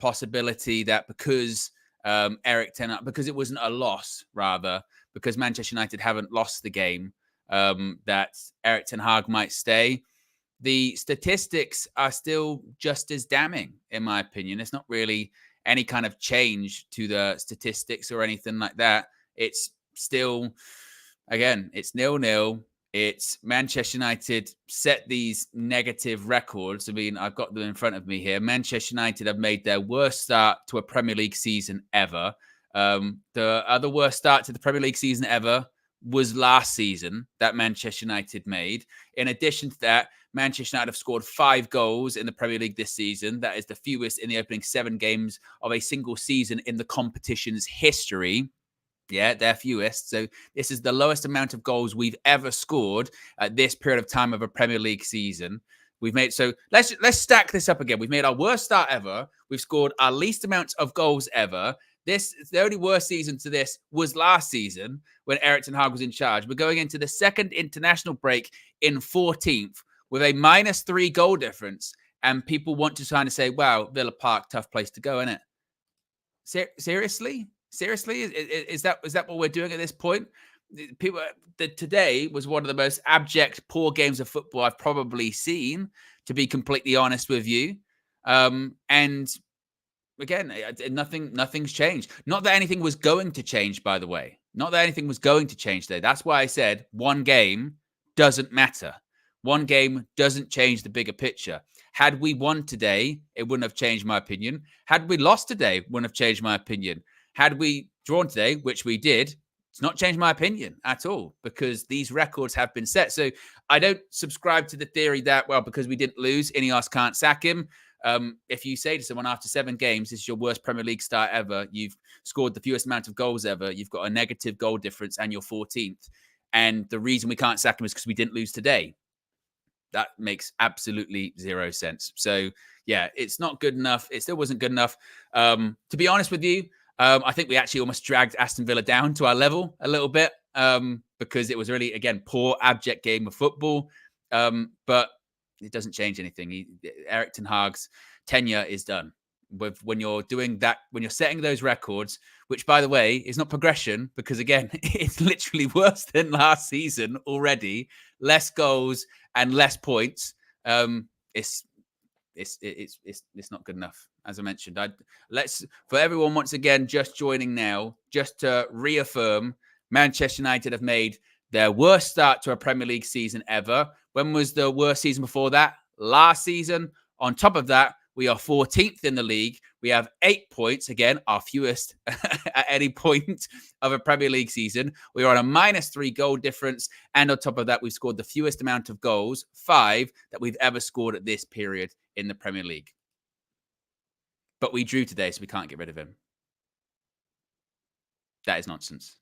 possibility that because because it wasn't a loss, rather, because Manchester United haven't lost the game, that Erik ten Hag might stay. The statistics are still just as damning, in my opinion. It's not really any kind of change to the statistics or anything like that. It's still, again, it's 0-0. It's Manchester United set these negative records. I mean, I've got them in front of me here. Manchester United have made their worst start to a Premier League season ever. The other worst start to the Premier League season ever was last season that Manchester United made. In addition to that, Manchester United have scored 5 goals in the Premier League this season. That is the fewest in the opening 7 games of a single season in the competition's history. Yeah, they're fewest. So this is the lowest amount of goals we've ever scored at this period of time of a Premier League season. We've made, so let's stack this up again. We've made our worst start ever. We've scored our least amount of goals ever. The only worst season to this was last season when Erik ten Hag was in charge. We're going into the second international break in 14th with a -3 goal difference. And people want to kind of say, wow, Villa Park, tough place to go, isn't it? Seriously? Seriously? Is that what we're doing at this point? Today was one of the most abject, poor games of football I've probably seen, to be completely honest with you. And again, nothing's changed. Not that anything was going to change, by the way. Not that anything was going to change today. That's why I said one game doesn't matter. One game doesn't change the bigger picture. Had we won today, it wouldn't have changed my opinion. Had we lost today, it wouldn't have changed my opinion. Had we drawn today, which we did, it's not changed my opinion at all, because these records have been set. So I don't subscribe to the theory that, well, because we didn't lose, Ineos can't sack him. If you say to someone after 7 games, this is your worst Premier League start ever, you've scored the fewest amount of goals ever, you've got a negative goal difference, and you're 14th, and the reason we can't sack him is because we didn't lose today, that makes absolutely zero sense. So, yeah, it's not good enough. It still wasn't good enough. To be honest with you, I think we actually almost dragged Aston Villa down to our level a little bit, because it was really, again, poor, abject game of football. But it doesn't change anything. Erik ten Hag's tenure is done. When you're doing that, when you're setting those records, which, by the way, is not progression, because, again, it's literally worse than last season already. Less goals and less points. It's not good enough. As I mentioned, for everyone once again just joining now, just to reaffirm, Manchester United have made their worst start to a Premier League season ever. When was the worst season before that? Last season. On top of that, we are 14th in the league. We have 8 points. Again, our fewest at any point of a Premier League season. We are on a -3 goal difference. And on top of that, we've scored the fewest amount of goals, 5, that we've ever scored at this period in the Premier League. But we drew today, so we can't get rid of him. That is nonsense.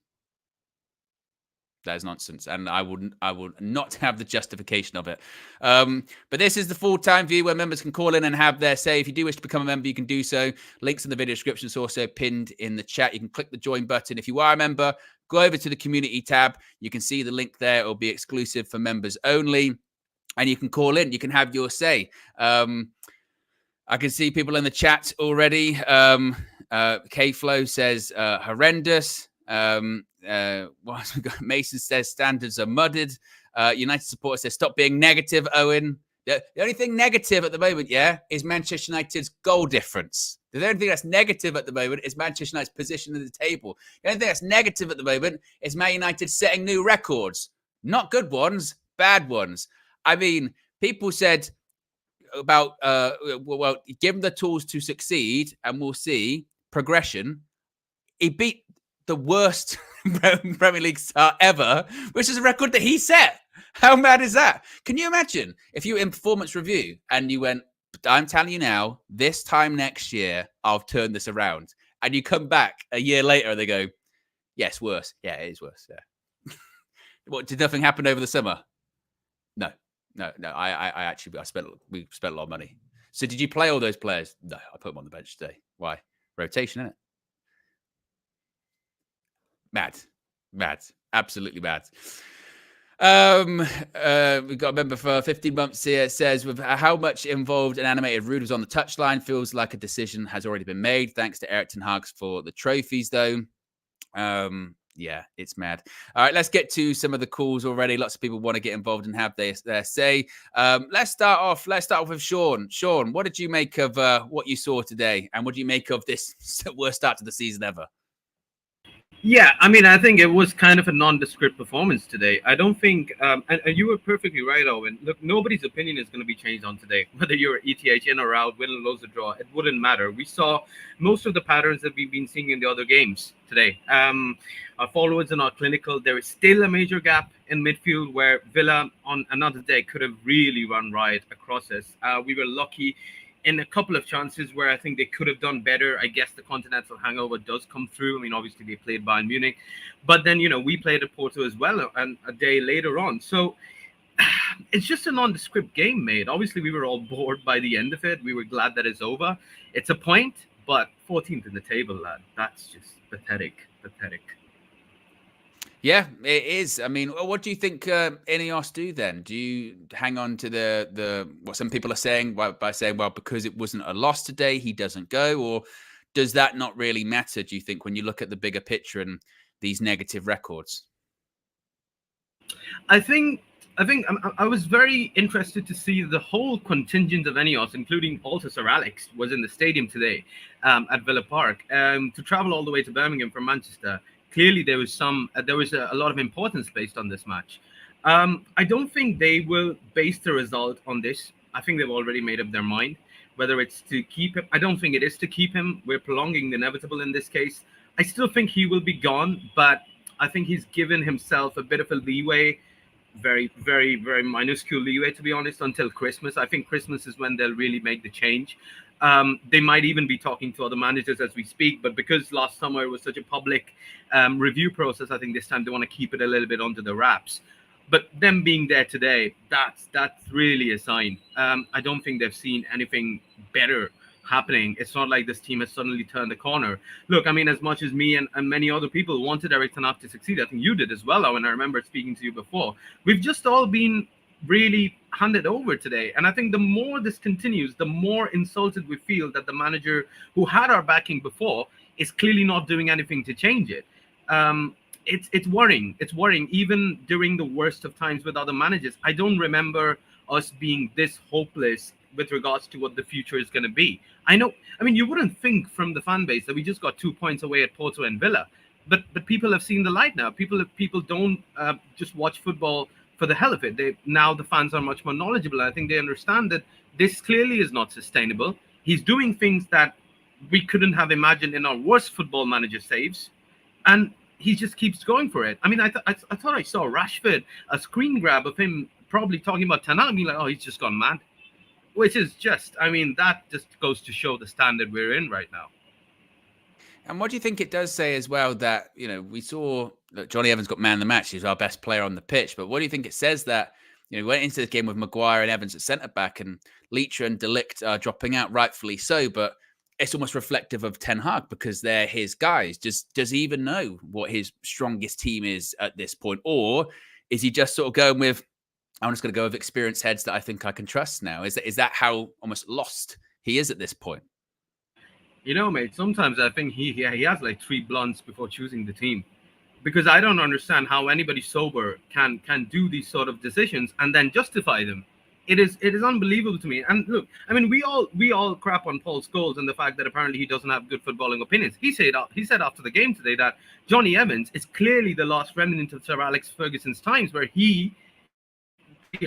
That is nonsense, and I will not have the justification of it. But this is the full-time view where members can call in and have their say. If you do wish to become a member, you can do so. Links in the video description is also pinned in the chat. You can click the join button. If you are a member, go over to the community tab. You can see the link there. It will be exclusive for members only, and you can call in. You can have your say. I can see people in the chat already. K-Flow says horrendous. Mason says standards are mudded. United supporter says stop being negative, Owen. The only thing negative at the moment, is Manchester United's goal difference. The only thing that's negative at the moment is Manchester United's position in the table. The only thing that's negative at the moment is Man United setting new records. Not good ones, bad ones. I mean, people said about, give him the tools to succeed and we'll see progression. He beat the worst Premier League start ever, which is a record that he set. How mad is that? Can you imagine if you were in performance review and you went, I'm telling you now, this time next year, I'll turn this around. And you come back a year later and they go, yes, worse. Yeah, it is worse. Yeah. What, did nothing happen over the summer? No. We spent a lot of money. So did you play all those players? No, I put them on the bench today. Why? Rotation, innit? Mad. Absolutely mad. We've got a member for 15 months here. It says, with how much involved and animated Rude was on the touchline, feels like a decision has already been made. Thanks to Eric Ten Hag for the trophies, though. Yeah, it's mad. All right, let's get to some of the calls already. Lots of people want to get involved and have their say. Let's start off with Sean. Sean, what did you make of what you saw today, and what do you make of this worst start to the season ever? Yeah, I mean, I think it was kind of a nondescript performance today. I don't think, and you were perfectly right, Owen. Look, nobody's opinion is going to be changed on today. Whether you're ETH in or out, win or lose or draw, it wouldn't matter. We saw most of the patterns that we've been seeing in the other games today. Our forwards are not clinical. There is still a major gap in midfield where Villa on another day could have really run riot across us. We were lucky in a couple of chances where I think they could have done better. I guess the continental hangover does come through. I mean, obviously they played Bayern Munich, but then, we played at Porto as well and a day later on. So it's just a nondescript game, mate. Obviously we were all bored by the end of it. We were glad that it's over. It's a point, but 14th in the table, lad. That's just pathetic. Yeah, it is. I mean, what do you think Ineos do then? Do you hang on to the what some people are saying by saying, well, because it wasn't a loss today, he doesn't go? Or does that not really matter, do you think, when you look at the bigger picture and these negative records? I think I was very interested to see the whole contingent of Ineos, including also Sir Alex, was in the stadium today at Villa Park to travel all the way to Birmingham from Manchester. Clearly, there was a lot of importance based on this match. I don't think they will base the result on this. I think they've already made up their mind. Whether it's to keep him, I don't think it is to keep him. We're prolonging the inevitable in this case. I still think he will be gone, but I think he's given himself a bit of a leeway, very, very, very minuscule leeway, to be honest, until Christmas. I think Christmas is when they'll really make the change. They might even be talking to other managers as we speak, but because last summer it was such a public review process, I think this time they want to keep it a little bit under the wraps. But them being there today, that's really a sign. I don't think they've seen anything better happening. It's not like this team has suddenly turned the corner. Look, I mean, as much as me and many other people wanted Eric Ten Hag to succeed, I think you did as well, and I remember speaking to you before. We've just all been really handed over today. And I think the more this continues, the more insulted we feel that the manager who had our backing before is clearly not doing anything to change it. It's worrying. It's worrying, even during the worst of times with other managers. I don't remember us being this hopeless with regards to what the future is going to be. I mean, you wouldn't think from the fan base that we just got 2 points away at Porto and Villa, but people have seen the light now. People don't just watch football for the hell of it. Now the fans are much more knowledgeable. I think they understand that this clearly is not sustainable. He's doing things that we couldn't have imagined in our worst football manager saves, and he just keeps going for it. I mean, I thought I saw Rashford, a screen grab of him probably talking about Ten Hag, like, oh, he's just gone mad. Which is just, I mean, that just goes to show the standard we're in right now. And what do you think it does say as well that, we saw that Johnny Evans got man of the match. He's our best player on the pitch. But what do you think it says that, we went into the game with Maguire and Evans at centre-back and Leach and De Ligt are dropping out, rightfully so. But it's almost reflective of Ten Hag because they're his guys. Does he even know what his strongest team is at this point? Or is he just sort of going with, I'm just going to go with experienced heads that I think I can trust now? Is that how almost lost he is at this point? Mate, sometimes I think he has like 3 blunts before choosing the team, because I don't understand how anybody sober can do these sort of decisions and then justify them. It is unbelievable to me. And look, I mean, we all crap on Paul Scholes and the fact that apparently he doesn't have good footballing opinions. He said after the game today that Johnny Evans is clearly the last remnant of Sir Alex Ferguson's times, where he,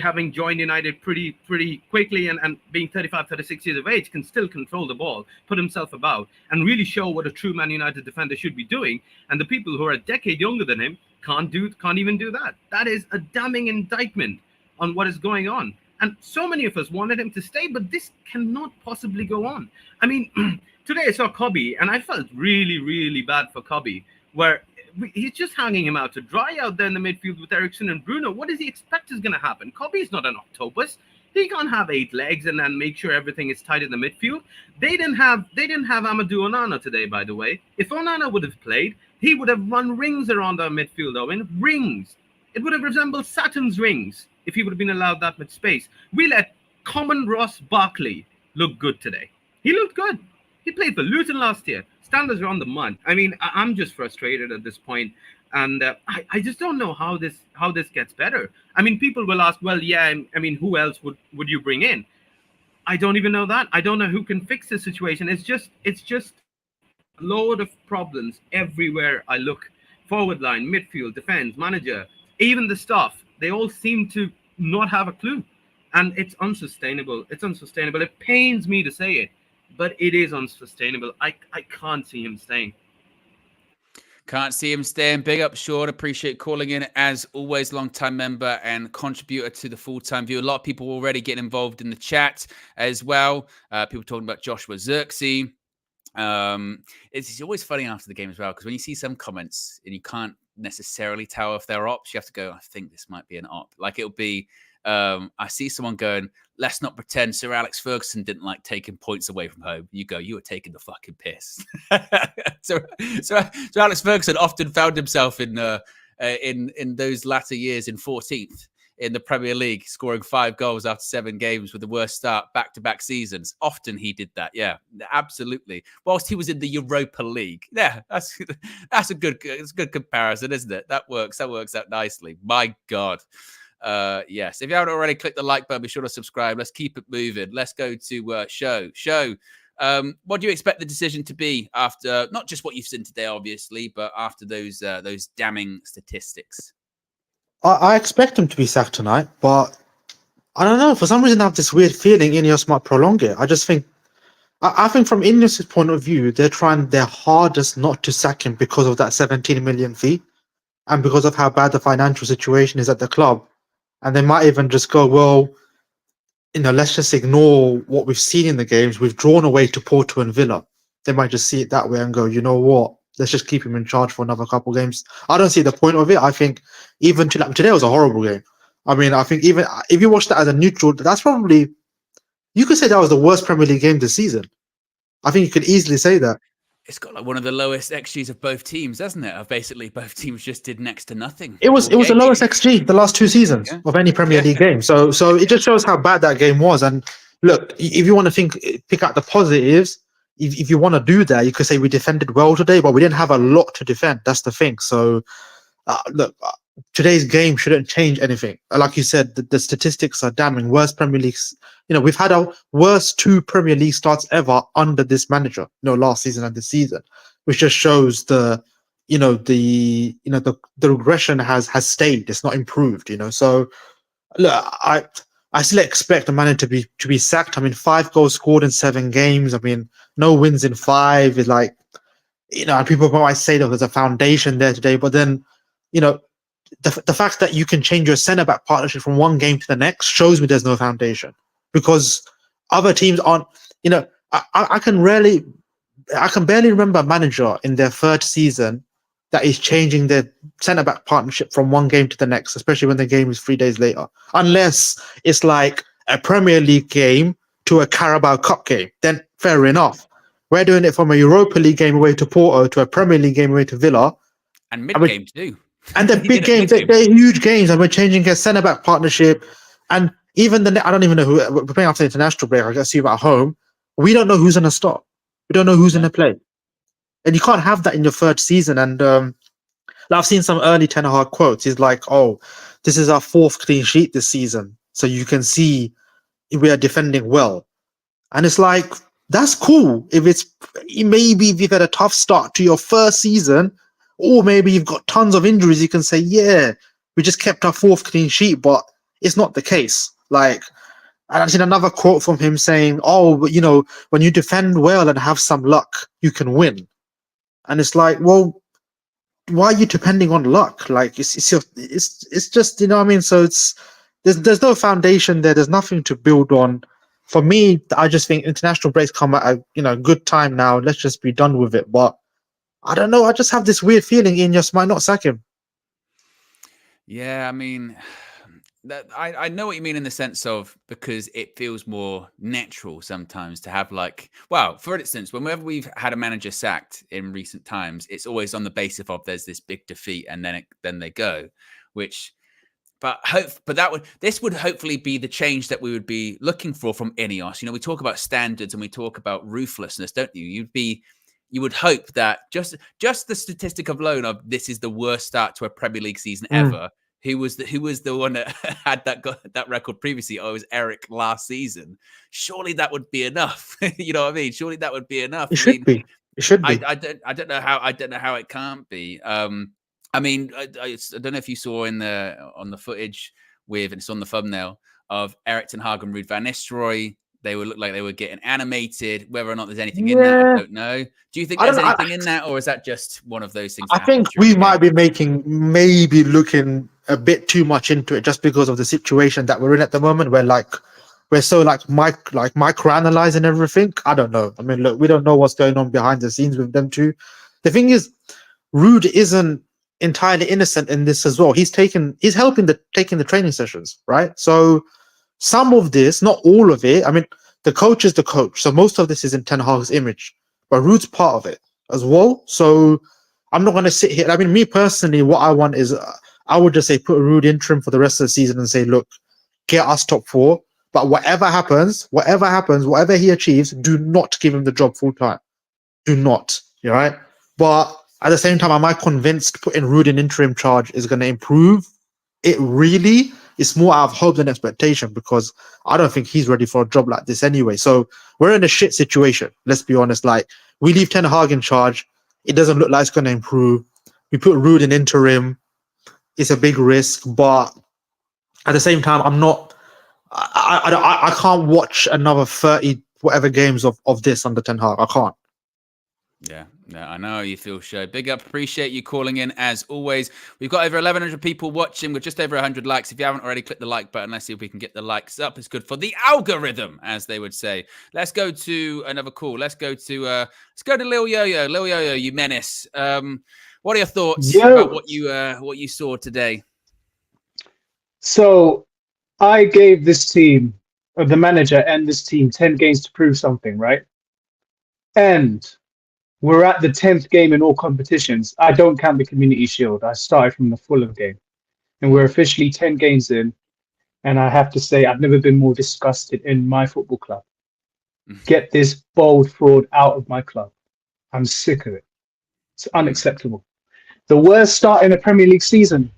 having joined United pretty quickly and being 35, 36 years of age, can still control the ball, put himself about, and really show what a true Man United defender should be doing. And the people who are a decade younger than him can't even do that. That is a damning indictment on what is going on. And so many of us wanted him to stay, but this cannot possibly go on. I mean, today I saw Cobby, and I felt really, really bad for Cobby, where he's just hanging him out to dry out there in the midfield with Eriksen and Bruno. What does he expect is going to happen? Cobby's not an octopus. He can't have 8 legs and then make sure everything is tight in the midfield. They didn't have Amadou Onana today, by the way. If Onana would have played, he would have run rings around our midfield, Owen. Rings. It would have resembled Saturn's rings if he would have been allowed that much space. We let common Ross Barkley look good today. He looked good. He played for Luton last year. Standards are on the mud. I mean, I'm just frustrated at this point, and I just don't know how this gets better. I mean, people will ask, well, yeah, I mean, who else would you bring in? I don't even know that. I don't know who can fix this situation. It's just a load of problems everywhere I look. Forward line, midfield, defense, manager, even the staff. They all seem to not have a clue. And it's unsustainable. It's unsustainable. It pains me to say it, but it is unsustainable. I can't see him staying. Can't see him staying. Big up, Sean. Appreciate calling in as always. Long-time member and contributor to the Full-Time View. A lot of people already getting involved in the chat as well. People talking about Joshua Xerxes. It's always funny after the game as well, because when you see some comments and you can't necessarily tell if they're ops, you have to go, I think this might be an op. Like it'll be, I see someone going, let's not pretend Sir Alex Ferguson didn't like taking points away from home. You go, you were taking the fucking piss. so Alex Ferguson often found himself in those latter years in 14th in the Premier League, scoring 5 goals after 7 games with the worst start back-to-back seasons. Often he did that, yeah, absolutely. Whilst he was in the Europa League. Yeah, that's a good comparison, isn't it? That works out nicely. My God. Yes, if you haven't already, click the like button, be sure to subscribe. Let's keep it moving. Let's go to Show. What do you expect the decision to be after not just what you've seen today, obviously, but after those damning statistics? I expect him to be sacked tonight, but I don't know. For some reason, I have this weird feeling Ineos might prolong it. I just think, I think from Ineos' point of view, they're trying their hardest not to sack him because of that 17 million fee and because of how bad the financial situation is at the club. And they might even just go, well, let's just ignore what we've seen in the games. We've drawn away to Porto and Villa. They might just see it that way and go, you know what? Let's just keep him in charge for another couple games. I don't see the point of it. I think even today was a horrible game. I mean, I think even if you watch that as a neutral, that's probably, you could say that was the worst Premier League game this season. I think you could easily say that. It's got like one of the lowest XGs of both teams, hasn't it? Of basically both teams just did next to nothing. It was the lowest XG the last 2 seasons of any Premier League game. So it just shows how bad that game was. And look, if you want to pick out the positives, if you want to do that, you could say we defended well today, but we didn't have a lot to defend. That's the thing. So look, today's game shouldn't change anything. Like you said, the statistics are damning. Worst Premier Leagues. We've had our worst 2 Premier League starts ever under this manager. Last season and this season, which just shows the regression has stayed. It's not improved. So look, I still expect the manager to be sacked. I mean, 5 goals scored in 7 games. I mean, no wins in 5 is like, and people might say that there's a foundation there today, but then, the fact that you can change your centre-back partnership from one game to the next shows me there's no foundation, because other teams aren't, I can barely remember a manager in their 3rd season that is changing their centre-back partnership from one game to the next, especially when the game is 3 days later, unless it's like a Premier League game to a Carabao Cup game. Then fair enough. We're doing it from a Europa League game away to Porto to a Premier League game away to Villa. And mid-game too. And they're big games. They're huge games, and we're changing a centre-back partnership. And even I don't even know who, we're playing after the international break, I guess you at home. We don't know who's going to start. We don't know who's going to play. And you can't have that in your 3rd season. And I've seen some early Ten Hag quotes. He's like, oh, this is our 4th clean sheet this season. So you can see we are defending well. And it's like, that's cool. Maybe if you've had a tough start to your 1st season, or maybe you've got tons of injuries, you can say, yeah, we just kept our 4th clean sheet, but it's not the case. Like, and I've seen another quote from him saying, oh, when you defend well and have some luck, you can win. And it's like, well, why are you depending on luck? Like, it's just, what I mean? So there's no foundation there. There's nothing to build on. For me, I just think international breaks come at a good time now. Let's just be done with it. But I don't know. I just have this weird feeling Ineos might not sack him. Yeah, I mean, I know what you mean in the sense of, because it feels more natural sometimes to have for instance, whenever we've had a manager sacked in recent times, it's always on the basis of there's this big defeat and then they go, which this would hopefully be the change that we would be looking for from Ineos. You know, we talk about standards and we talk about ruthlessness, don't you? You would hope that just the statistic alone of this is the worst start to a Premier League season ever. Who was the one that had that record previously? Oh, it was Eric last season. Surely that would be enough. You know what I mean? Surely that would be enough. It should be. It should be. I don't know how it can't be. I mean, I don't know if you saw on the footage and it's on the thumbnail of Erik ten Hag and Ruud van Nistelrooy. They would look like they were getting animated. Whether or not there's anything in that, I don't know. Do you think there's anything in that, or is that just one of those things? I think we might be maybe looking a bit too much into it just because of the situation that we're in at the moment, where we're so microanalyzing everything. I don't know. I mean, look, we don't know what's going on behind the scenes with them too. The thing is, Ruud isn't entirely innocent in this as well. He's helping taking the training sessions, right? So some of this, not all of it. I mean, the coach is the coach, so most of this is in Ten Hag's image, but Ruud's part of it as well. So I'm not going to sit here. I mean, me personally, what I want is I would just say put Ruud interim for the rest of the season and say, look, get us top 4. But whatever happens, whatever he achieves, do not give him the job full time. Do not, all right? But at the same time, am I convinced putting Ruud in interim charge is going to improve it? Really? It's more out of hope than expectation, because I don't think he's ready for a job like this anyway. So we're in a shit situation. Let's be honest. Like, we leave Ten Hag in charge. It doesn't look like it's going to improve. We put Ruud in interim. It's a big risk, but at the same time, I can't watch another 30 whatever games of this under Ten Hag. I can't. Yeah, I know how you feel, Sho. Big up. Appreciate you calling in as always. We've got over 1,100 people watching with just over 100 likes. If you haven't already, click the like button. Let's see if we can get the likes up. It's good for the algorithm, as they would say. Let's go to another call. Let's go to Lil Yo-Yo. Lil Yo-Yo, you menace. What are your thoughts about what you saw today? So I gave this team, the manager and this team, 10 games to prove something, right? And we're at the 10th game in all competitions. I don't count the Community Shield. I started from the Fulham game. And we're officially 10 games in. And I have to say, I've never been more disgusted in my football club. Get this bold fraud out of my club. I'm sick of it. It's unacceptable. The worst start in a Premier League season.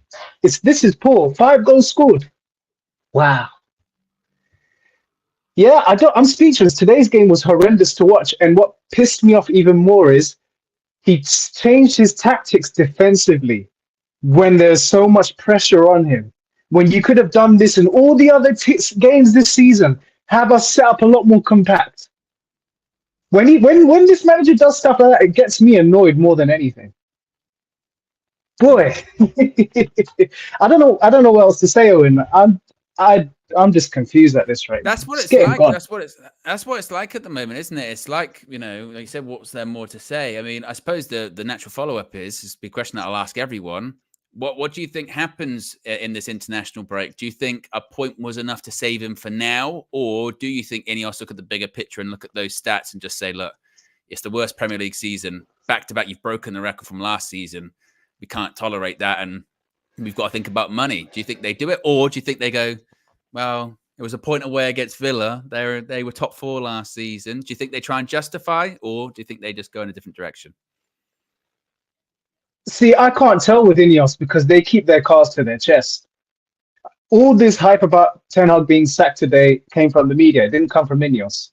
This is poor. 5 goals scored. Wow. Yeah, I'm speechless. Today's game was horrendous to watch. And what pissed me off even more is he changed his tactics defensively when there's so much pressure on him. When you could have done this in all the other games this season, have us set up a lot more compact. When this manager does stuff like that, it gets me annoyed more than anything. Boy, I don't know what else to say, Owen. I'm just confused at this right now. That's what it's like. Gone. That's what it's like at the moment, isn't it? It's like, you know, like you said, what's there more to say? I mean, I suppose the natural follow-up is the question that I'll ask everyone. What do you think happens in this international break? Do you think a point was enough to save him for now? Or do you think Ineos look at the bigger picture and look at those stats and just say, look, it's the worst Premier League season. Back to back, you've broken the record from last season. We can't tolerate that. And we've got to think about money. Do you think they do it? Or do you think they go, well, it was a point away against Villa. They were top 4 last season. Do you think they try and justify, or do you think they just go in a different direction? See, I can't tell with Ineos because they keep their cards to their chest. All this hype about Ten Hag being sacked today came from the media. It didn't come from Ineos.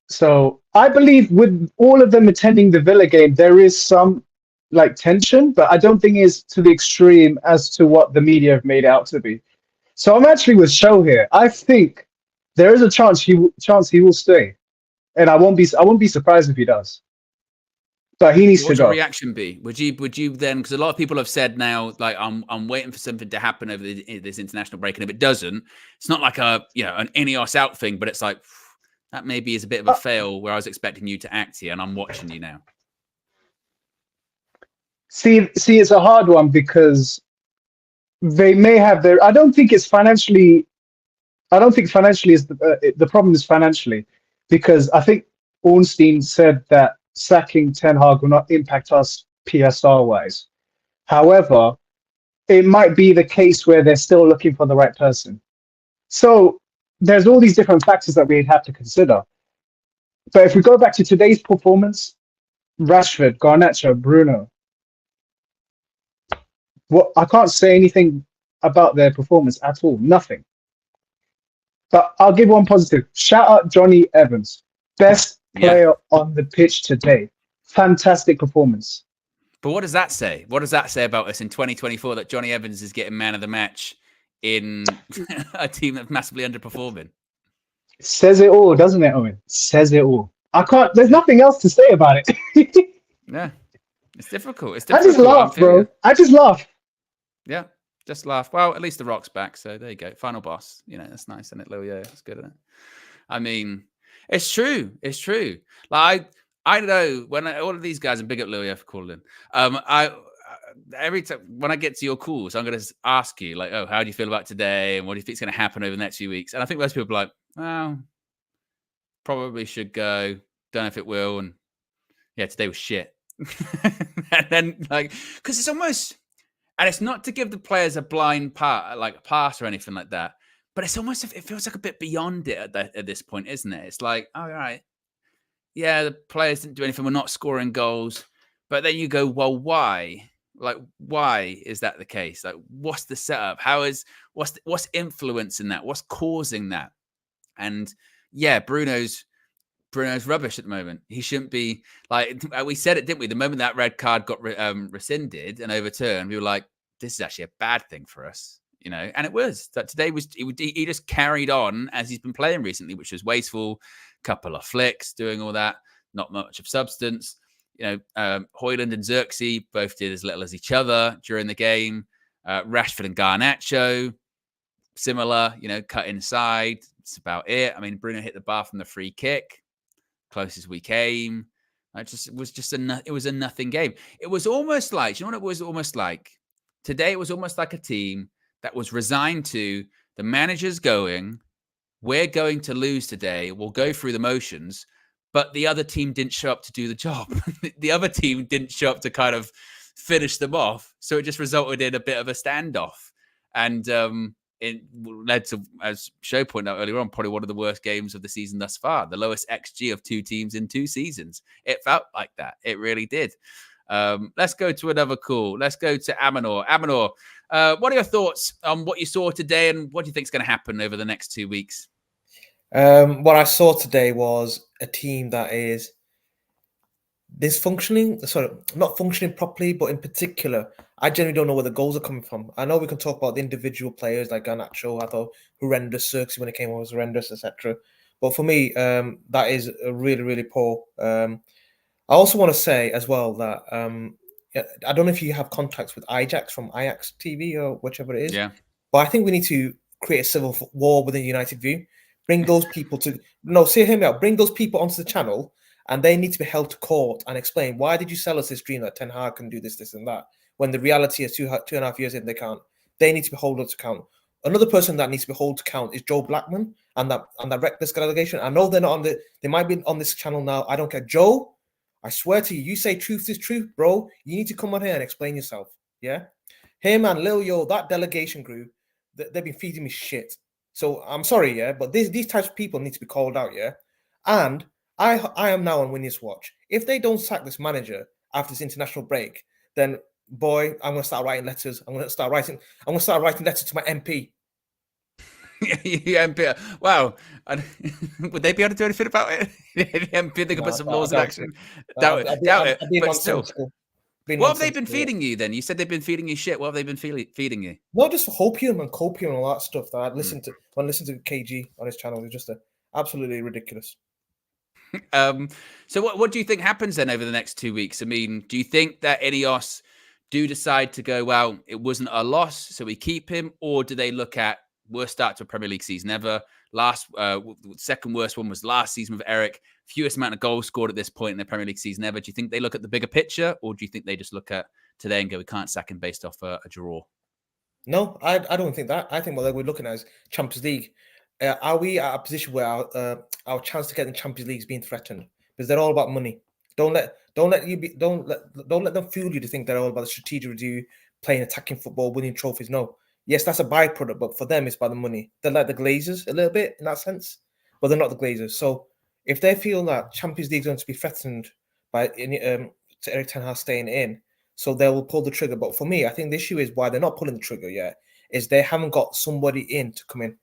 So I believe with all of them attending the Villa game, there is some tension, but I don't think it's to the extreme as to what the media have made out to be. So I'm actually with Sho here. I think there is a chance he will stay, and I won't be surprised if he does. But he needs to go. What would your reaction be? Would you then? Because a lot of people have said now, like I'm waiting for something to happen over this international break, and if it doesn't, it's not like an Ineos out thing, but it's like that maybe is a bit of a fail where I was expecting you to act here, and I'm watching you now. See, it's a hard one because they may have their. I don't think financially is the problem is financially, because I think Ornstein said that sacking Ten Hag will not impact us PSR wise. However, it might be the case where they're still looking for the right person. So there's all these different factors that we'd have to consider. But if we go back to today's performance, Rashford, Garnacho, Bruno, I can't say anything about their performance at all. Nothing. But I'll give one positive. Shout out Johnny Evans. Best player on the pitch today. Fantastic performance. But what does that say? What does that say about us in 2024 that Johnny Evans is getting man of the match in a team that's massively underperforming? It says it all, doesn't it, Owen? It says it all. There's nothing else to say about it. Yeah. It's difficult. I just laugh, bro. I just laugh. Yeah. Just laugh. Well, at least the Rock's back, so there you go. Final boss. You know, that's nice, isn't it, Lil? Yeah, that's good, isn't it? I mean, it's true. It's true. Like, I know when all of these guys, and big up Lil for calling. Every time when I get to your calls, I'm going to ask you, like, oh, how do you feel about today? And what do you think is going to happen over the next few weeks? And I think most people are like, well, probably should go. Don't know if it will. And yeah, today was shit. And then, like, because it's almost. And it's not to give the players a blind pass or anything like that, but it's almost, it feels like a bit beyond it at this point, isn't it? It's like, all right, yeah, the players didn't do anything. We're not scoring goals, but then you go, well, why? Like, why is that the case? Like, what's the setup? What's influencing that? What's causing that? And yeah, Bruno's rubbish at the moment. He shouldn't be, like, we said it, didn't we? The moment that red card got rescinded and overturned, we were like, this is actually a bad thing for us, you know? And it was. That today he just carried on as he's been playing recently, which was wasteful, couple of flicks, doing all that, not much of substance. You know, Højlund and Xerxes both did as little as each other during the game. Rashford and Garnacho, similar, you know, cut inside. That's about it. I mean, Bruno hit the bar from the free kick. Closest we came. It was a nothing game. It was almost like, you know what it was almost like? Today it was almost like a team that was resigned to the manager's going, we're going to lose today. We'll go through the motions, but the other team didn't show up to do the job. The other team didn't show up to kind of finish them off. So it just resulted in a bit of a standoff. And it led to, as Show pointed out earlier on, probably one of the worst games of the season thus far. The lowest XG of two teams in 2 seasons. It felt like that. It really did. Let's go to another call. Let's go to Amanor. Amanor, what are your thoughts on what you saw today and what do you think is going to happen over the next 2 weeks? What I saw today was a team that is not functioning properly, but in particular, I generally don't know where the goals are coming from. I know we can talk about the individual players like Garnacho, I thought horrendous, Xerxes when it came on was horrendous, etc. But for me, that is a really, really poor. I also want to say as well that I don't know if you have contacts with Ajax from Ajax TV or whichever it is. Yeah. But I think we need to create a civil war within United View. Bring those people to hear me out. Bring those people onto the channel, and they need to be held to court and explain why did you sell us this dream that Ten Hag can do this, this, and that, when the reality is 2.5 years in they can't. They need to be held to account. Another person that needs to be held to account is Joe Blackman and that reckless allegation. I know they're not on they might be on this channel now. I don't care. Joe, I swear to you, you say truth is truth, bro. You need to come on here and explain yourself. Yeah, him and Lil Yo, that delegation group, they've been feeding me shit. So I'm sorry, yeah, but these types of people need to be called out, yeah. And I am now on Winnie's watch. If they don't sack this manager after this international break, then boy, I'm gonna start writing letters. I'm gonna start writing letters to my MP. MP. Wow. Would they be able to do anything about it? The MP, they could put some laws in action. Doubt it. But still. What have they been feeding you then? You said they've been feeding you shit. What have they been feeding you? No, just hopium and copium and all that stuff that I listened to when I listened to KG on his channel. It's just absolutely ridiculous. So what do you think happens then over the next 2 weeks? I mean, do you think that Ineos do decide to go, well, it wasn't a loss, so we keep him? Or do they look at worst start to a Premier League season ever? Second worst one was last season with Eric. Fewest amount of goals scored at this point in the Premier League season ever. Do you think they look at the bigger picture, or do you think they just look at today and go, we can't sack him based off a draw? No, I don't think that. I think what we're looking at is Champions League. Are we at a position where our chance to get in the Champions League is being threatened? Because they're all about money. Don't let them fool you to think they're all about the strategic review, playing attacking football, winning trophies. No. Yes, that's a byproduct, but for them, it's by the money. They're like the Glazers a little bit in that sense, but they're not the Glazers. So if they feel that Champions League is going to be threatened by Erik ten Hag staying in, so they will pull the trigger. But for me, I think the issue is why they're not pulling the trigger yet is they haven't got somebody in to come in.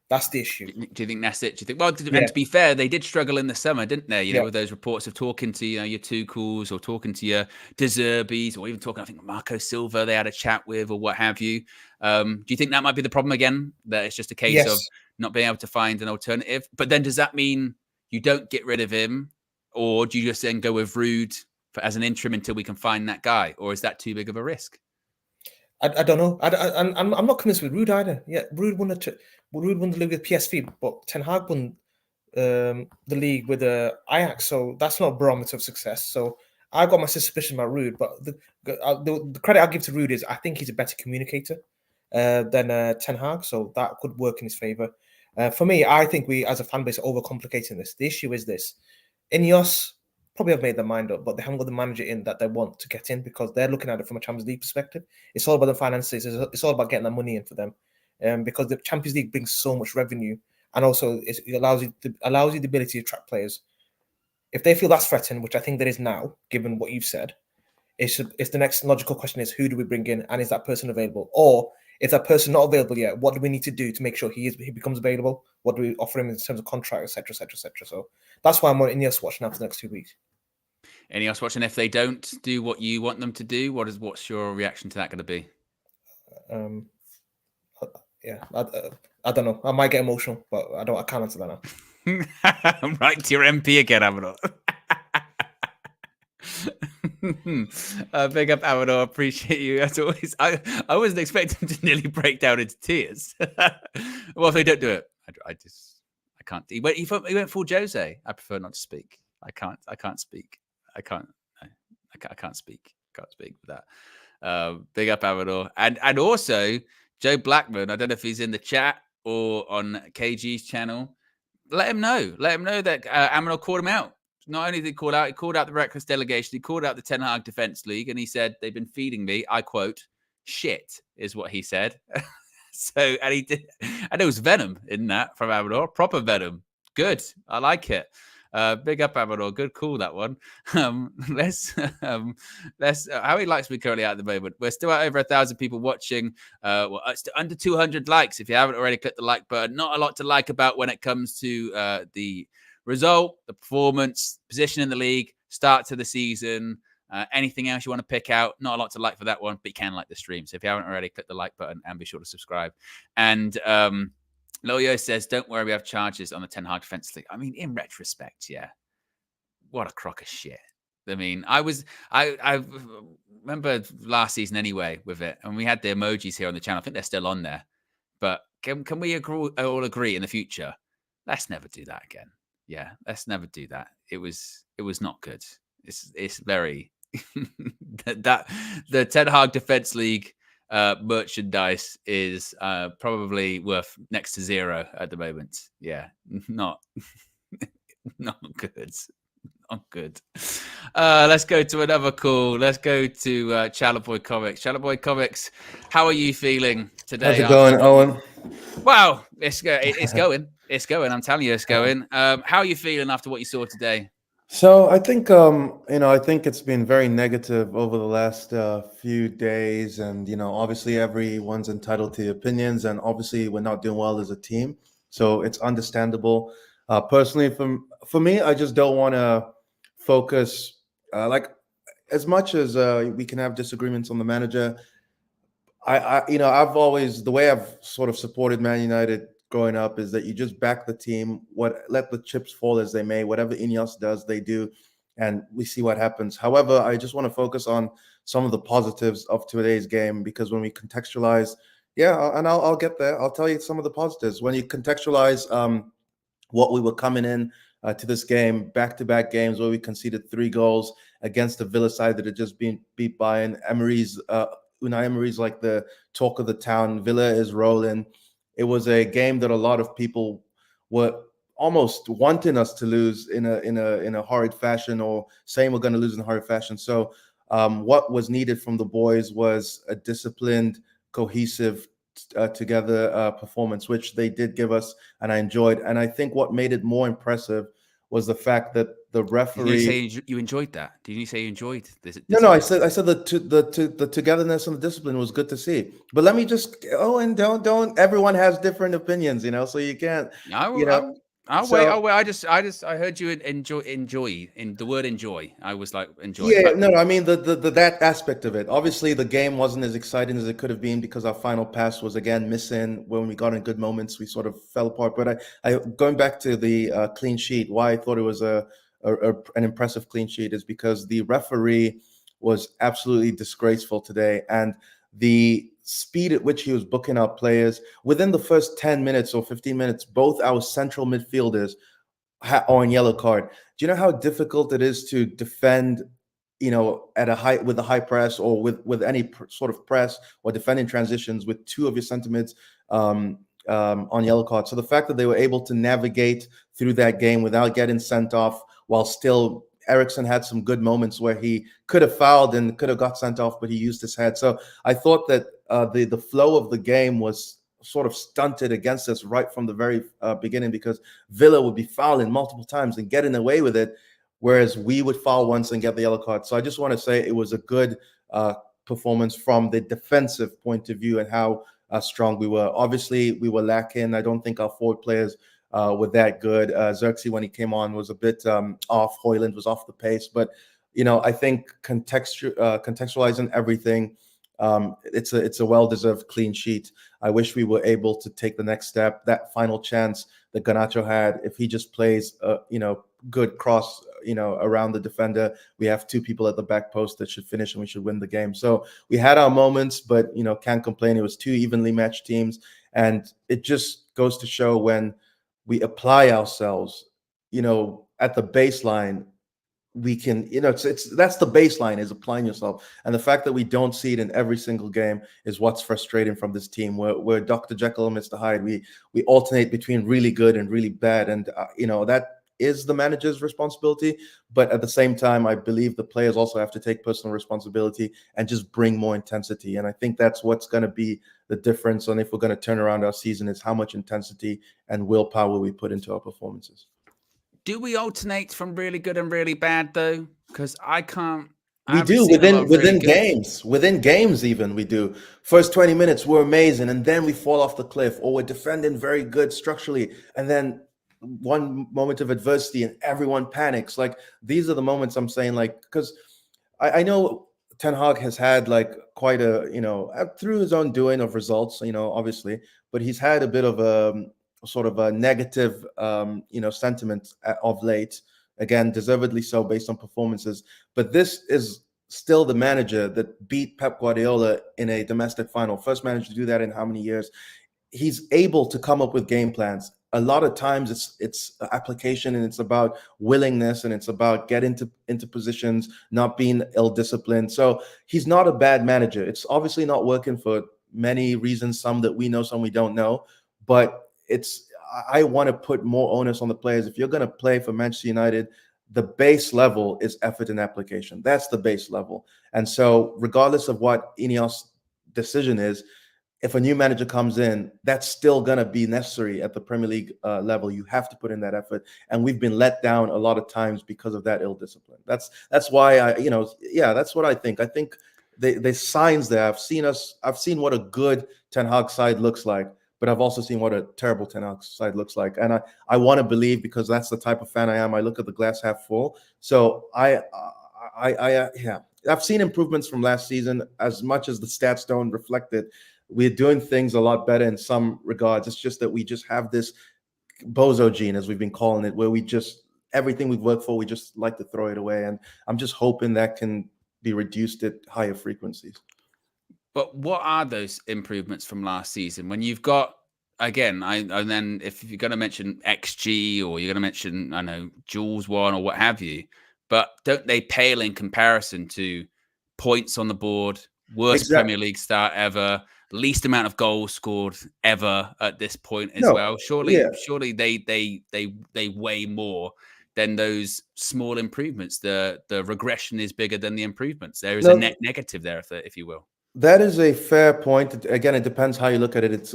That's the issue. Do you think that's it? Do you think? Well, and to be fair, they did struggle in the summer, didn't they? You know, with those reports of talking to your Tuchels or talking to your De Zerbis or even talking, I think Marco Silva, they had a chat with or what have you. Do you think that might be the problem again? That it's just a case of not being able to find an alternative. But then does that mean you don't get rid of him, or do you just then go with Ruud as an interim until we can find that guy, or is that too big of a risk? I don't know. I'm not convinced with Ruud either. Yeah, Ruud won the league with PSV, but Ten Hag won the league with Ajax, so that's not a barometer of success. So I've got my suspicion about Ruud, but the credit I'll give to Ruud is I think he's a better communicator than Ten Hag, so that could work in his favour. For me, I think we as a fan base are overcomplicating this. The issue is this: Ineos probably have made their mind up, but they haven't got the manager in that they want to get in because they're looking at it from a Champions League perspective. It's all about the finances. It's all about getting that money in for them, because the Champions League brings so much revenue, and also it allows you the ability to attract players. If they feel that's threatened, which I think there is now, given what you've said, it's the next logical question is who do we bring in, and is that person available? Or if that person not available yet, what do we need to do to make sure he becomes available? What do we offer him in terms of contract, etc., etc., etc.? So that's why I'm on Ineos watch now for the next 2 weeks. Ineos watching. If they don't do what you want them to do, what's your reaction to that going to be? I don't know. I might get emotional, but I can't answer that now. Right to your MP again, Amador. Big up, Amador. Appreciate you as always. I wasn't expecting to nearly break down into tears. Well, if they don't do it, I can't. He went full Jose. I prefer not to speak. I can't speak. I can't speak. Can't speak with that. Big up, Amador. And also Joe Blackman. I don't know if he's in the chat or on KG's channel. Let him know. Let him know that Amador called him out. Not only did he call out the Reckless delegation, he called out the Ten Hag Defence League, and he said they've been feeding me. I quote, "shit," is what he said. So, and he did, and there was venom in that from Amador, proper venom. Good, I like it. Big up, Amador. Good call, that one. Let's how many likes we currently at the moment? We're still at over 1,000 people watching. Well, it's under 200 likes. If you haven't already, click the like button. Not a lot to like about when it comes to the result, the performance, position in the league, start to the season. Anything else you want to pick out? Not a lot to like for that one, but you can like the stream. So if you haven't already, click the like button and be sure to subscribe. And Loyo says, don't worry, we have charges on the Ten Hag Defence League. I mean, in retrospect, yeah. What a crock of shit. I mean, I remember last season anyway with it, and we had the emojis here on the channel. I think they're still on there. But can we all agree in the future? Let's never do that again. Yeah, let's never do that. It was not good. It's very that the Ten Hag Defence League merchandise is probably worth next to zero at the moment. Yeah, not good. Not good. Let's go to another call. Let's go to Chalaboy Comics. Chalaboy Comics, how are you feeling today? How's it going, Owen? Wow, it's going. It's going. I'm telling you, it's going. How are you feeling after what you saw today? So I think I think it's been very negative over the last few days, and obviously everyone's entitled to opinions, and obviously we're not doing well as a team, so it's understandable. Personally, for me, I just don't want to focus like as much as we can have disagreements on the manager. I've always, the way I've sort of supported Man United growing up is that you just back the team, let the chips fall as they may. Whatever Ineos does, they do, and we see what happens. However, I just want to focus on some of the positives of today's game, because when we contextualize, I'll get there. I'll tell you some of the positives. When you contextualize what we were coming in to this game, back-to-back games where we conceded 3 goals against the Villa side that had just been beat by an Unai Emery's like the talk of the town. Villa is rolling. It was a game that a lot of people were almost wanting us to lose in a horrid fashion, or saying we're going to lose in a horrid fashion. So What was needed from the boys was a disciplined, cohesive, together performance, which they did give us, and I enjoyed. And I think what made it more impressive was the fact that the referee. Did you say you enjoyed that? Did you say you enjoyed this? No. I said the togetherness and the discipline was good to see. But let me just and don't. Everyone has different opinions, so you can't. I'll wait. I heard you enjoy in the word enjoy. I was like enjoy. Yeah, no. I mean the that aspect of it. Obviously, the game wasn't as exciting as it could have been because our final pass was again missing. When we got in good moments, we sort of fell apart. But I going back to the clean sheet. Why I thought it was an impressive clean sheet is because the referee was absolutely disgraceful today, and the speed at which he was booking out players within the first 10 minutes or 15 minutes, both our central midfielders are on yellow card. Do you know how difficult it is to defend, at a high with a high press or with any sort of press or defending transitions with two of your center mids on yellow card? So the fact that they were able to navigate through that game without getting sent off, while still Eriksen had some good moments where he could have fouled and could have got sent off, but he used his head. So I thought that the flow of the game was sort of stunted against us right from the very beginning, because Villa would be fouling multiple times and getting away with it, whereas we would foul once and get the yellow card. So I just want to say it was a good performance from the defensive point of view and how strong we were. Obviously, we were lacking. I don't think our forward players were that good. Xerxes, when he came on, was a bit off. Højlund was off the pace. But, I think contextualizing everything, it's a well-deserved clean sheet. I wish we were able to take the next step. That final chance that Garnacho had, if he just plays, good cross, around the defender, we have two people at the back post that should finish and we should win the game. So we had our moments, but, can't complain. It was two evenly matched teams. And it just goes to show when we apply ourselves, at the baseline, we can, that's the baseline, is applying yourself. And the fact that we don't see it in every single game is what's frustrating from this team. We're Dr. Jekyll and Mr. Hyde. We alternate between really good and really bad. And, that is the manager's responsibility. But at the same time, I believe the players also have to take personal responsibility and just bring more intensity. And I think that's what's going to be the difference. And if we're going to turn around our season, is how much intensity and willpower we put into our performances. Do we alternate from really good and really bad though? Because I can't. We do within games. Within games, even we do. First 20 minutes, we're amazing, and then we fall off the cliff, or we're defending very good structurally, and then one moment of adversity and everyone panics. Like, these are the moments I'm saying, like, because I know Ten Hag has had like quite a, through his own doing of results, obviously, but he's had a bit of a sort of a negative, sentiment of late. Again, deservedly so based on performances. But this is still the manager that beat Pep Guardiola in a domestic final. First manager to do that in how many years? He's able to come up with game plans. A lot of times it's application, and it's about willingness, and it's about getting into positions, not being ill-disciplined. So he's not a bad manager. It's obviously not working for many reasons, some that we know, some we don't know. But I want to put more onus on the players. If you're going to play for Manchester United, the base level is effort and application. That's the base level. And so regardless of what Ineos' decision is, if a new manager comes in, that's still going to be necessary at the Premier League level. You have to put in that effort. And we've been let down a lot of times because of that ill discipline. That's why that's what I think. I think there's signs there. I've seen what a good Ten Hag side looks like, but I've also seen what a terrible Ten Hag side looks like. And I want to believe, because that's the type of fan I am, I look at the glass half full. So I've seen improvements from last season, as much as the stats don't reflect it. We're doing things a lot better in some regards. It's just that we just have this bozo gene, as we've been calling it, where everything we've worked for, we just like to throw it away. And I'm just hoping that can be reduced at higher frequencies. But what are those improvements from last season? When you've got, again, and then if you're going to mention XG, or you're going to mention, I know, Jules one or what have you, but don't they pale in comparison to points on the board, worst Premier League start ever, least amount of goals scored ever at this point as well? Surely they weigh more then those small improvements, the regression is bigger than the improvements. There is No, a net negative there, if you will. that is a fair point. Again, it depends how you look at it.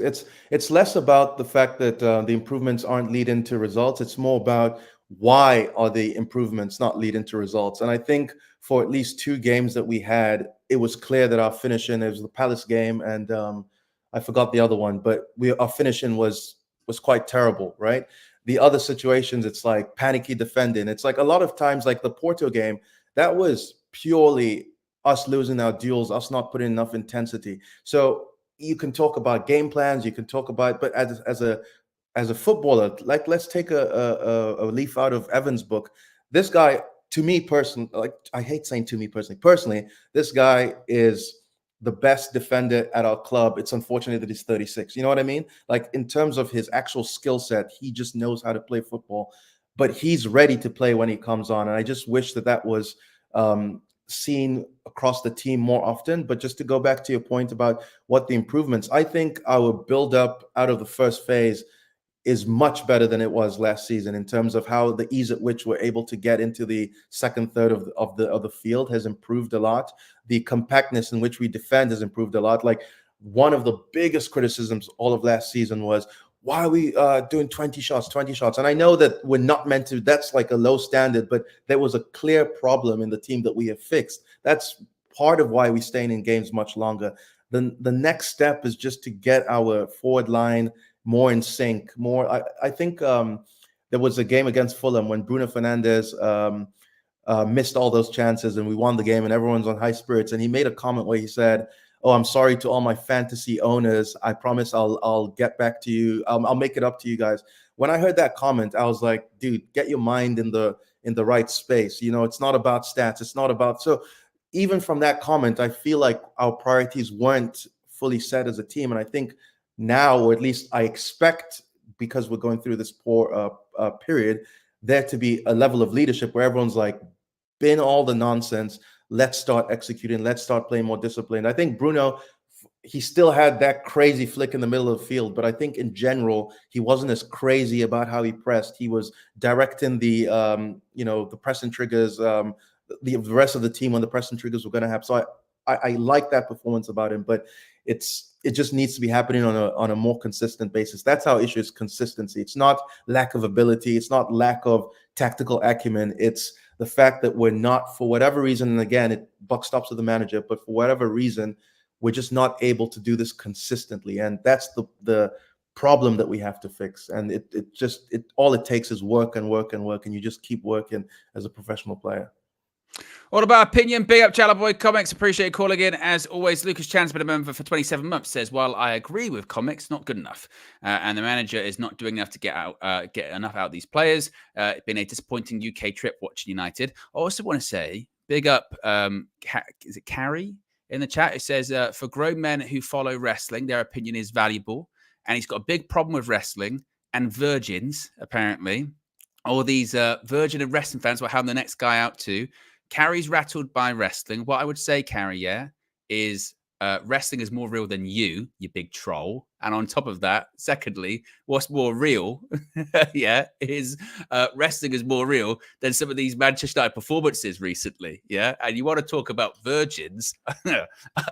It's less about the fact that the improvements aren't leading to results. It's more about why are the improvements not leading to results. And I think for at least 2 games that we had, it was clear that our finishing, it was the Palace game, and I forgot the other one, but our finishing was quite terrible, right? The other situations, it's like panicky defending. It's like a lot of times, like the Porto game, that was purely us losing our duels, us not putting enough intensity. So you can talk about game plans, you can talk about, but as a footballer, like let's take a leaf out of Evan's book. This guy, to me personally, like I hate saying to me personally. Personally, this guy is the best defender at our club. It's unfortunate that he's 36. You know what I mean? Like in terms of his actual skill set, he just knows how to play football, but he's ready to play when he comes on. And I just wish that was seen across the team more often. But just to go back to your point about what the improvements, I think our build up out of the first phase is much better than it was last season in terms of how the ease at which we're able to get into the second third of the field has improved a lot. The compactness in which we defend has improved a lot. Like one of the biggest criticisms all of last season was, why are we doing 20 shots? And I know that we're not meant to, that's like a low standard, but there was a clear problem in the team that we have fixed. That's part of why we're staying in games much longer. The next step is just to get our forward line more in sync, more. I think there was a game against Fulham when Bruno Fernandes missed all those chances and we won the game and everyone's on high spirits. And he made a comment where he said, "Oh, I'm sorry to all my fantasy owners. I promise I'll get back to you. I'll make it up to you guys." When I heard that comment, I was like, dude, get your mind in the right space. You know, it's not about stats. It's not about, so even from that comment, I feel like our priorities weren't fully set as a team. And I think now, or at least I expect, because we're going through this poor period, there to be a level of leadership where everyone's like, bin all the nonsense. Let's start executing. Let's start playing more disciplined. I think Bruno, he still had that crazy flick in the middle of the field, but I think in general, he wasn't as crazy about how he pressed. He was directing the, the pressing triggers, the rest of the team when the pressing triggers were going to happen. So I like that performance about him, but it just needs to be happening on a more consistent basis. That's our issue, is consistency. It's not lack of ability. It's not lack of tactical acumen. It's the fact that we're not, for whatever reason, and again, buck stops with the manager, but for whatever reason, we're just not able to do this consistently. And that's the problem that we have to fix. And it all it takes is work and work and work, and you just keep working as a professional player. All about opinion. Big up Jalaboy Comics. Appreciate calling in. As always, Lucas Chan's been a member for 27 months. Says, while I agree with comics, not good enough. And the manager is not doing enough to get enough out of these players. It's been a disappointing UK trip watching United. I also want to say, big up, is it Carrie in the chat? It says, for grown men who follow wrestling, their opinion is valuable. And he's got a big problem with wrestling and virgins, apparently. All these virgin and wrestling fans will have the next guy out too. Carrie's rattled by wrestling. What I would say, Carrie, is wrestling is more real than you big troll. And on top of that, secondly, what's more real, is wrestling is more real than some of these Manchester United performances recently, And you want to talk about virgins,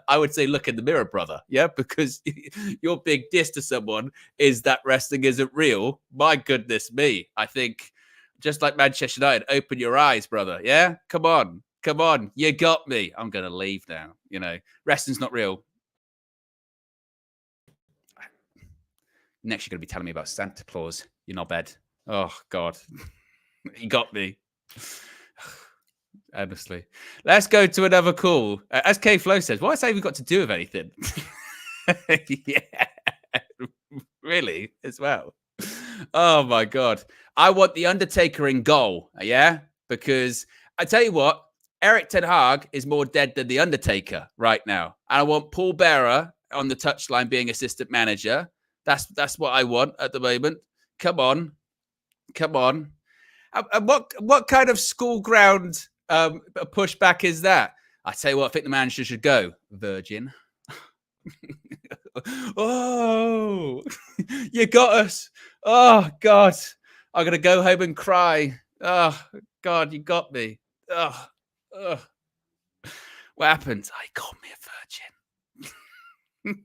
I would say look in the mirror, brother, because your big diss to someone is that wrestling isn't real. My goodness me, I think, just like Manchester United, open your eyes, brother. Yeah, come on. You got me. I'm going to leave now. Wrestling's not real. Next, you're going to be telling me about Santa Claus. You're not bad. Oh, God. You got me. Honestly. Let's go to another call. As K Flow says, what has that even got to do with anything? Really, as well. Oh my God. I want the Undertaker in goal, because I tell you what, Erik ten Hag is more dead than the Undertaker right now. And I want Paul Bearer on the touchline being assistant manager. That's what I want at the moment. Come on. And what kind of school ground pushback is that? I tell you what, I think the manager should go. Virgin. Oh, you got us. Oh, God. I'm going to go home and cry. Oh, God, you got me. Oh, oh. What happened? I called me a virgin.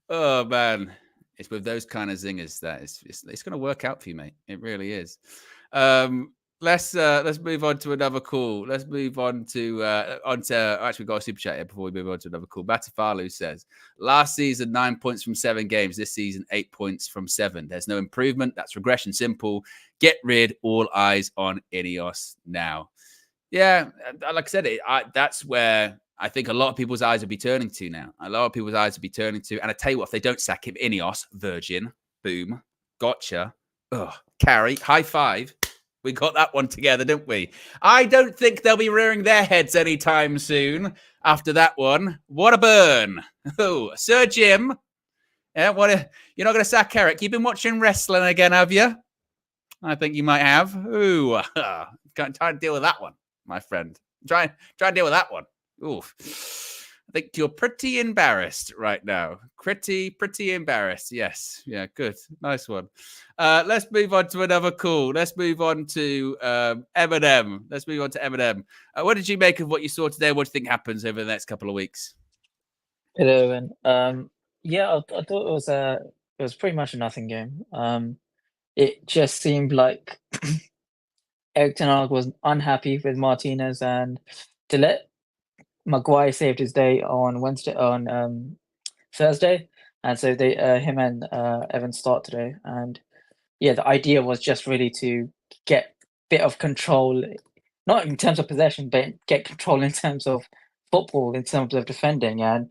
Oh, man. It's with those kind of zingers that it's going to work out for you, mate. It really is. Let's move on to another call. Let's move on to actually, we've got a super chat here before we move on to another call. Batafalu says, last season 9 points from 7 games. This season 8 points from 7. There's no improvement. That's regression. Simple. Get rid. All eyes on Ineos now. Yeah, like I said, that's where I think a lot of people's eyes will be turning to now. A lot of people's eyes will be turning to. And I tell you what, if they don't sack him, Ineos, virgin, boom, gotcha. Ugh, carry, high five. We got that one together, didn't we? I don't think they'll be rearing their heads anytime soon after that one. What a burn. Oh, Sir Jim. Yeah, you're not going to sack Eric. You've been watching wrestling again, have you? I think you might have. Ooh, can't try and deal with that one, my friend. Try and deal with that one. Oof. I think you're pretty embarrassed right now. Pretty embarrassed. Yes. Yeah, good. Nice one. Let's move on to another call. Let's move on to Eminem. What did you make of what you saw today? What do you think happens over the next couple of weeks? Hello, and yeah, I thought it was pretty much a nothing game. It just seemed like Eric Ten Hag was unhappy with Martinez and Dillette. Maguire saved his day on Thursday, and so him and Evans start today. And yeah, the idea was just really to get a bit of control, not in terms of possession, but get control in terms of football, in terms of defending. And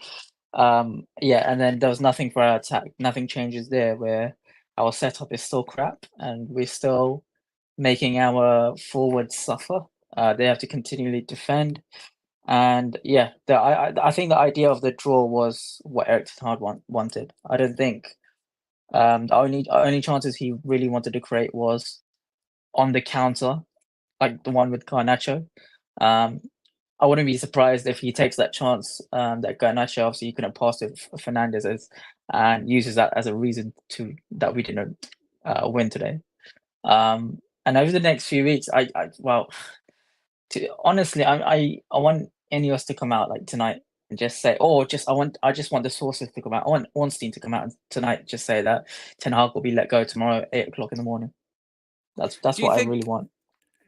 yeah, and then there was nothing for our attack. Nothing changes there, where our setup is still crap, and we're still making our forwards suffer. They have to continually defend. And yeah, I think the idea of the draw was what Eric Ten Hag wanted. I don't think the only chances he really wanted to create was on the counter, like the one with Garnacho. I wouldn't be surprised if he takes that chance that Garnacho obviously couldn't pass to Fernandez and uses that as a reason that we didn't win today. And over the next few weeks, honestly, I want Ineos to come out like tonight and just say, I just want the sources to come out. I want Ornstein to come out tonight, just say that Ten Hag will be let go tomorrow at 8 o'clock in the morning. That's what I really want.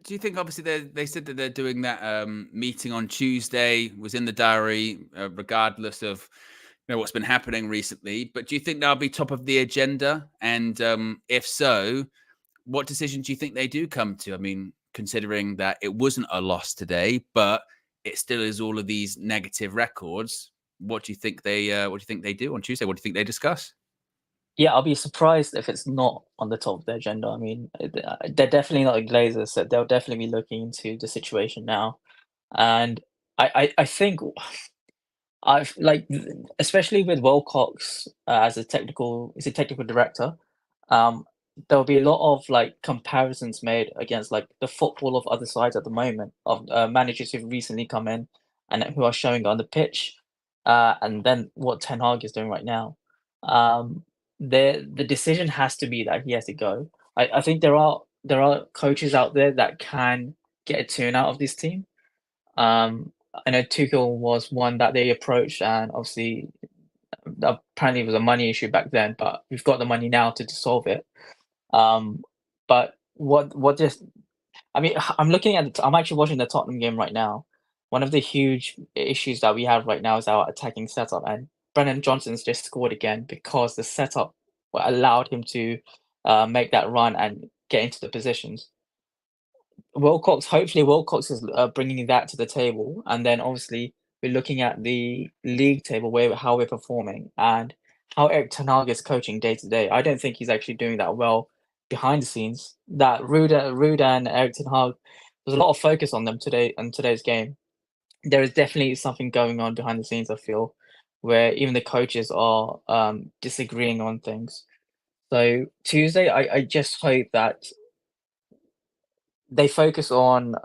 Do you think, obviously, they said that they're doing that meeting on Tuesday, was in the diary, regardless of what's been happening recently, but do you think that'll be top of the agenda? And if so, what decisions do you think they do come to? I mean, considering that it wasn't a loss today, but it still is all of these negative records, what do you think they do on Tuesday? What do you think they discuss? Yeah, I'll be surprised if it's not on the top of the agenda. I mean, they're definitely not the Glazers, so they'll definitely be looking into the situation now. And I think I've especially with Wilcox as a technical director, there'll be a lot of comparisons made against the football of other sides at the moment, of managers who've recently come in and who are showing on the pitch, and then what Ten Hag is doing right now. The decision has to be that he has to go. I think there are coaches out there that can get a tune out of this team. I know Tuchel was one that they approached, and obviously apparently it was a money issue back then, but we've got the money now to solve it. But I'm looking at I'm actually watching the Tottenham game right now. One of the huge issues that we have right now is our attacking setup, and Brennan Johnson's just scored again because the setup allowed him to make that run and get into the positions. Hopefully Wilcox is bringing that to the table, and then obviously we're looking at the league table, how we're performing and how Eric Ten Hag is coaching day to day. I don't think he's actually doing that well behind the scenes. That Ruda and Eric Ten Hag, there's a lot of focus on them today in today's game. There is definitely something going on behind the scenes, I feel, where even the coaches are disagreeing on things. So Tuesday, I just hope that they focus on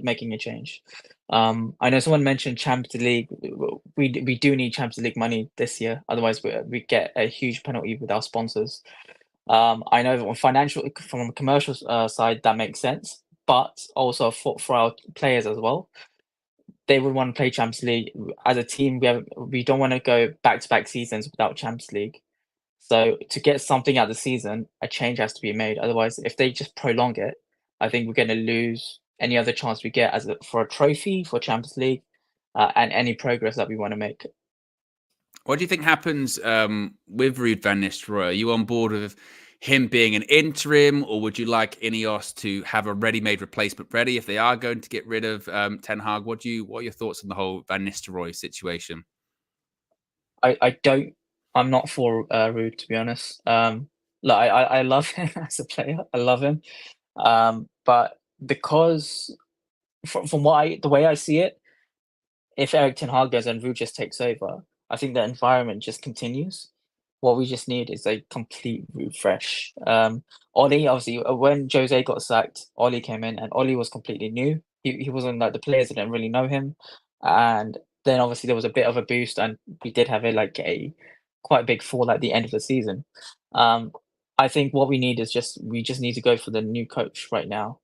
making a change. I know someone mentioned Champions League. We do need Champions League money this year, otherwise we get a huge penalty with our sponsors. I know that from a commercial side, that makes sense, but also for our players as well. They would want to play Champions League as a team. We don't want to go back-to-back seasons without Champions League. So to get something out of the season, a change has to be made. Otherwise, if they just prolong it, I think we're going to lose any other chance we get for a trophy, for Champions League, and any progress that we want to make. What do you think happens with Ruud van Nistelrooy? Are you on board with him being an interim, or would you like Ineos to have a ready-made replacement ready if they are going to get rid of Ten Hag? What are your thoughts on the whole Van Nistelrooy situation? I'm not for Ruud, to be honest. I love him as a player. I love him, but because from the way I see it, if Erik ten Hag goes and Ruud just takes over, I think the environment just continues. What we just need is a complete refresh. Oli, obviously, when Jose got sacked, Oli came in, and Oli was completely new. He wasn't like the players didn't really know him, and then obviously there was a bit of a boost, and we did have a quite big fall at the end of the season. I think what we need is we just need to go for the new coach right now.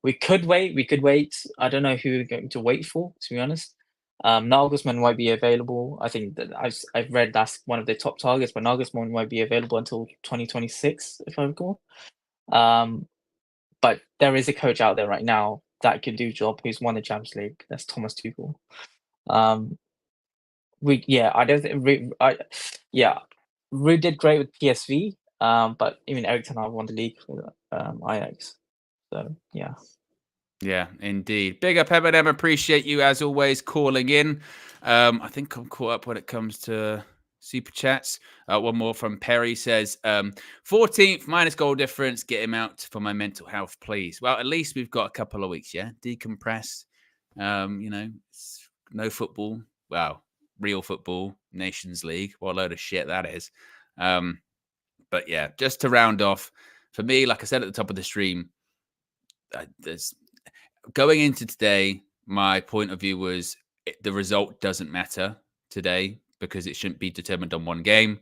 We could wait. I don't know who we're going to wait for, to be honest. Nagelsmann might be available. I think that I've read that's one of the top targets, but Nagelsmann might be available until 2026, if I recall. But there is a coach out there right now that can do job who's won the Champions League. That's Thomas Tuchel. Ruud did great with PSV. But even Erik ten Hag won the league for Ajax. So yeah. Yeah, indeed. Big up, Eminem. Appreciate you as always calling in. I think I'm caught up when it comes to super chats. One more from Perry says, 14th minus goal difference. Get him out for my mental health, please. Well, at least we've got a couple of weeks, yeah? Decompress. No football. Well, real football, Nations League. What a load of shit that is. But yeah, just to round off, for me, like I said at the top of the stream, going into today, my point of view was the result doesn't matter today because it shouldn't be determined on one game.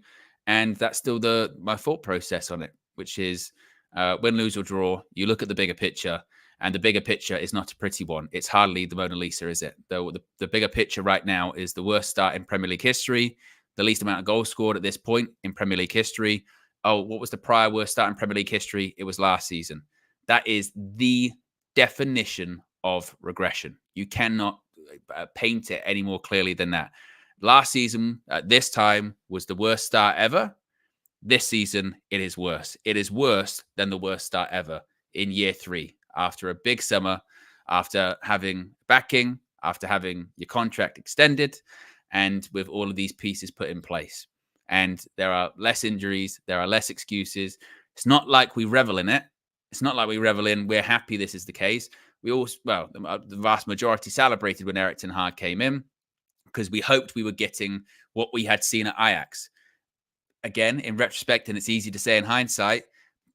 And that's still my thought process on it, which is win, lose or draw, you look at the bigger picture, and the bigger picture is not a pretty one. It's hardly the Mona Lisa, is it? The bigger picture right now is the worst start in Premier League history, the least amount of goals scored at this point in Premier League history. Oh, what was the prior worst start in Premier League history? It was last season. That is the definition of regression. You cannot paint it any more clearly than that. Last season, at this time, was the worst start ever. This season, it is worse. It is worse than the worst start ever in year 3. After a big summer, after having backing, after having your contract extended, and with all of these pieces put in place. And there are less injuries. There are less excuses. It's not like we revel in it. It's not like we revel in, we're happy this is the case. The vast majority celebrated when Erik ten Hag came in because we hoped we were getting what we had seen at Ajax. Again, in retrospect, and it's easy to say in hindsight,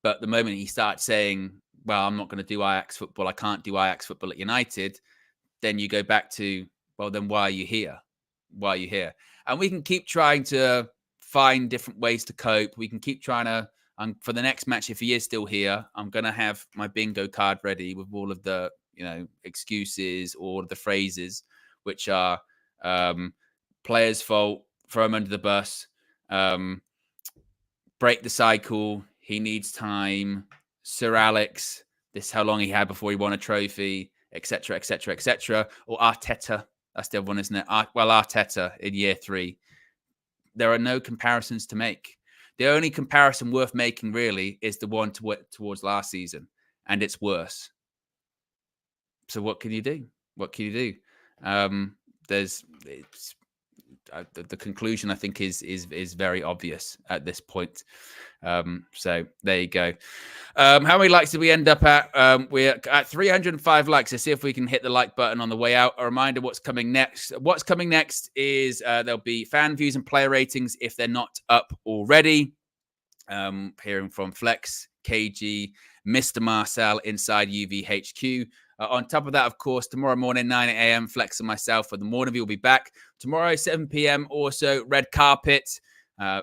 but the moment he starts saying, well, I'm not going to do Ajax football, I can't do Ajax football at United, then you go back to, well, then why are you here? Why are you here? And we can keep trying to find different ways to cope. We can keep trying to, for the next match, if he is still here, I'm going to have my bingo card ready with all of the, excuses or the phrases, which are player's fault, throw him under the bus, break the cycle, he needs time, Sir Alex, this is how long he had before he won a trophy, etc., etc., etc. Or Arteta, that's the other one, isn't it? Arteta in year 3. There are no comparisons to make. The only comparison worth making, really, is the one towards last season, and it's worse. So what can you do? What can you do? The conclusion, I think, is very obvious at this point. So there you go. How many likes did we end up at? We're at 305 likes. Let's see if we can hit the like button on the way out. A reminder, what's coming next? What's coming next is there'll be fan views and player ratings if they're not up already. Hearing from Flex, KG, Mr. Marcel inside UVHQ. On top of that, of course, tomorrow morning, 9 a.m., Flex and myself for the morning view will be back. Tomorrow, 7 p.m., also Red Carpet.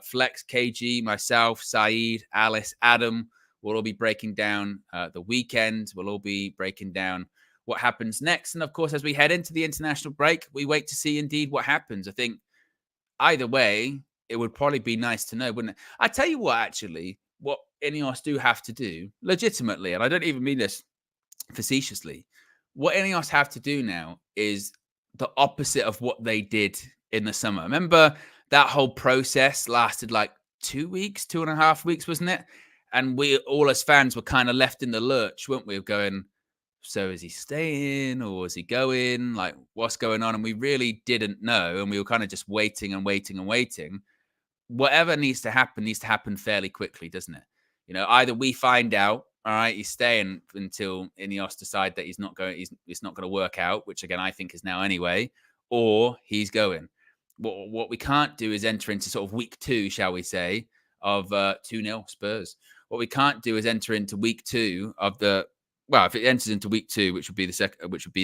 Flex, KG, myself, Saeed, Alice, Adam will all be breaking down the weekend. We'll all be breaking down what happens next. And of course, as we head into the international break, we wait to see indeed what happens. I think either way, it would probably be nice to know, wouldn't it? I tell you what, actually, what Ineos do have to do legitimately, and I don't even mean this facetiously, what Ineos have to do now is the opposite of what they did in the summer. Remember that whole process lasted like 2 weeks, 2.5 weeks, wasn't it? And we all as fans were kind of left in the lurch, weren't we? Of going, so is he staying or is he going? Like, what's going on? And we really didn't know. And we were kind of just waiting and waiting and waiting. Whatever needs to happen fairly quickly, doesn't it? You know, either we find out, all right, he's staying until Ineos decide that it's not going to work out, which again, I think is now anyway, or he's going. What we can't do is enter into sort of week 2, shall we say, of 2-0 Spurs. What we can't do is enter into week 2 of the, well, if it enters into week 2, which would be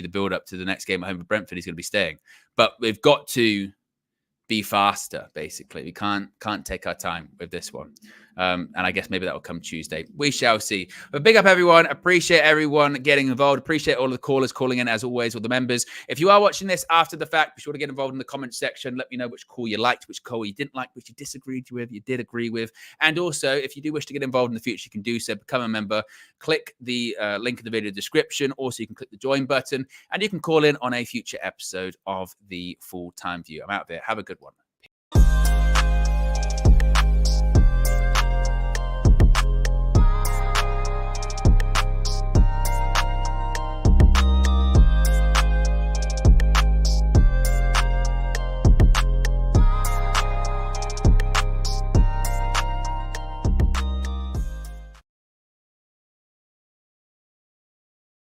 the build up to the next game at home for Brentford, he's going to be staying. But we've got to be faster, basically. We can't take our time with this one. And I guess maybe that will come Tuesday. We shall see. But big up everyone. Appreciate everyone getting involved. Appreciate all of the callers calling in, as always, all the members. If you are watching this after the fact, be sure to get involved in the comments section. Let me know which call you liked, which call you didn't like, which you disagreed with, you did agree with. And also, if you do wish to get involved in the future, you can do so. Become a member. Click the link in the video description. Also, you can click the join button. And you can call in on a future episode of the Full Time View. I'm out there. Have a good one.